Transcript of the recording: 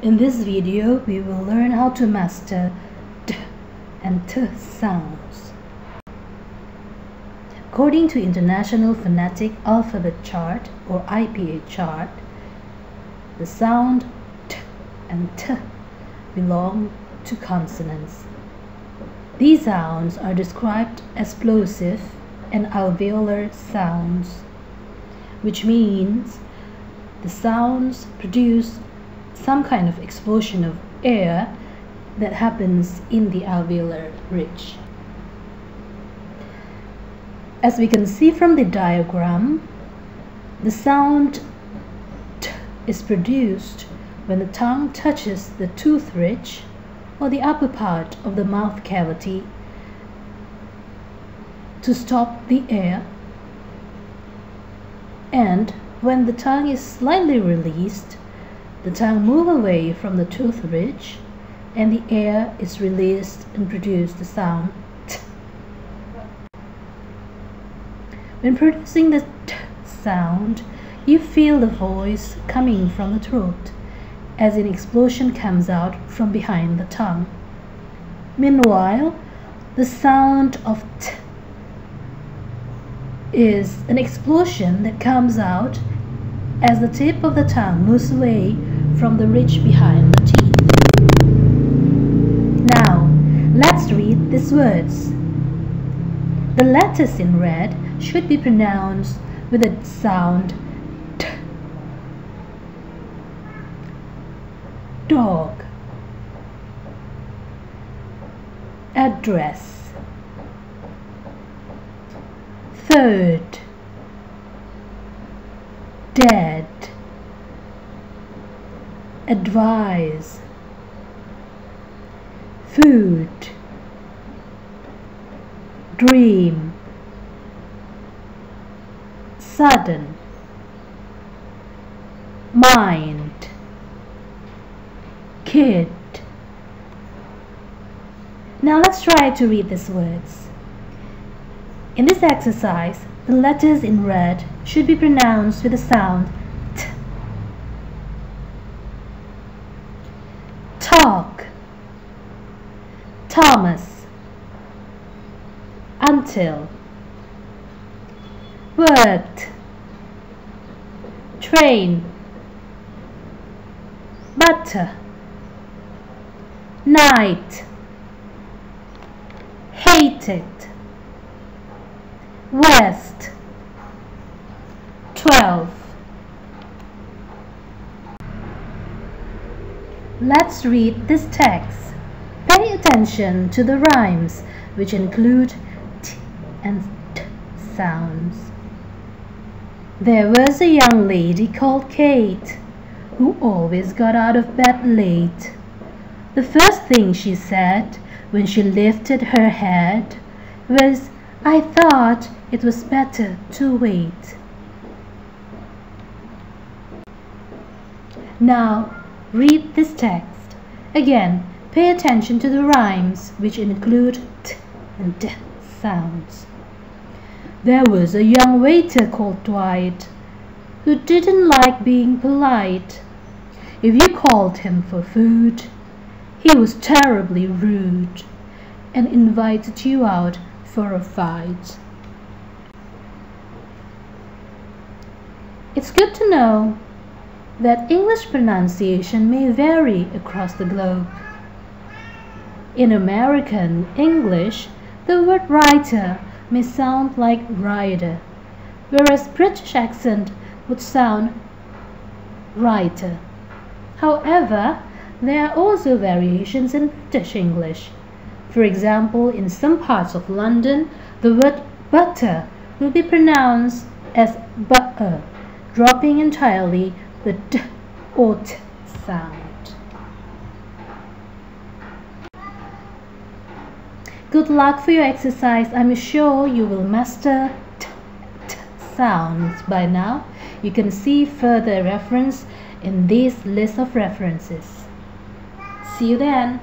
In this video, we will learn how to master d and t sounds. According to International Phonetic Alphabet Chart or IPA chart, the sound t and t belong to consonants. These sounds are described as plosive and alveolar sounds, which means the sounds produce some kind of explosion of air that happens in the alveolar ridge. As we can see from the diagram, the sound t is produced when the tongue touches the tooth ridge or the upper part of the mouth cavity to stop the air, and when the tongue is slightly released, the tongue moves away from the tooth ridge and the air is released and produces the sound t. When producing the t sound, you feel the voice coming from the throat as an explosion comes out from behind the tongue. Meanwhile, the sound of t is an explosion that comes out as the tip of the tongue moves away from the ridge behind the teeth. Now, let's read these words. The letters in red should be pronounced with the sound t. Dog, address, third, dead, advise, food, dream, sudden, mind, kid. Now let's try to read these words. In this exercise, the letters in red should be pronounced with the sound t. Talk, Thomas, until, worked, train, butter, night, hated, west, 12. Let's read this text. Pay attention to the rhymes, which include t and t sounds. There was a young lady called Kate, who always got out of bed late. The first thing she said when she lifted her head was, "I thought it was better to wait." Now, read this text. Again, pay attention to the rhymes, which include t and d sounds. There was a young waiter called Dwight, who didn't like being polite. If you called him for food, he was terribly rude and invited you out for a fight. It's good to know that English pronunciation may vary across the globe. In American English, the word writer may sound like rider, whereas British accent would sound writer. However, there are also variations in British English. For example, in some parts of London, the word butter will be pronounced as butter, dropping entirely the d or t sound. Good luck for your exercise. I'm sure you will master t sounds by now. You can see further reference in this list of references. See you then.